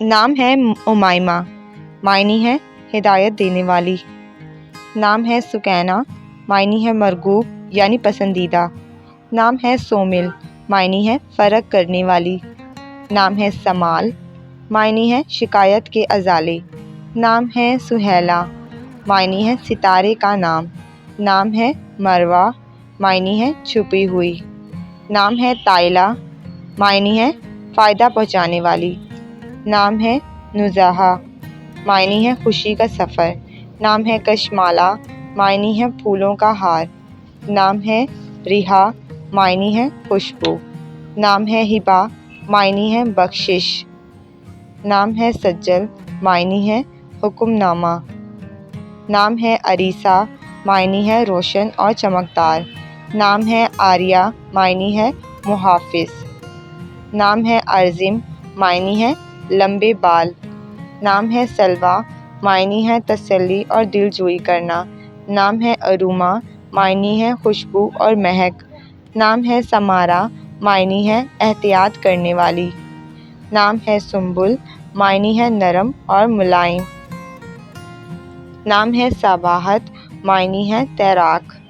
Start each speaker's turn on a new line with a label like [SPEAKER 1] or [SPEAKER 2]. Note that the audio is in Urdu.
[SPEAKER 1] نام ہے امیمہ، معنی ہے ہدایت دینے والی۔ نام ہے سکینہ، معنی ہے مرغوب یعنی پسندیدہ۔ نام ہے سومل، معنی ہے فرق کرنے والی۔ نام ہے سمال، معنی ہے شکایت کے ازالے۔ نام ہے سہیلہ، معنی ہے ستارے کا نام۔ نام ہے مروہ، معنی ہے چھپی ہوئی۔ نام ہے طائلہ، معنی ہے فائدہ پہنچانے والی۔ نام ہے نزہہ، معنی ہے خوشی کا سفر۔ نام ہے کشمالہ، معنی ہے پھولوں کا ہار۔ نام ہے ریحہ، معنی ہے خوشبو۔ نام ہے ہبہ، معنی ہے بخشش۔ نام ہے سجل، معنی ہے حکم نامہ۔ نام ہے عریسہ، معنی ہے روشن اور چمکدار۔ نام ہے آریہ، معنی ہے محافظ۔ نام ہے ارزم، معنی ہے لمبے بال۔ نام ہے سلویٰ، معنی ہے تسلی اور دل جوئی کرنا۔ نام ہے ارومہ، معنی ہے خوشبو اور مہک۔ نام ہے سمارہ، معنی ہے احتیاط کرنے والی۔ نام ہے سنبل، معنی ہے نرم اور ملائم۔ نام ہے صباحت، معنی ہے تیراک۔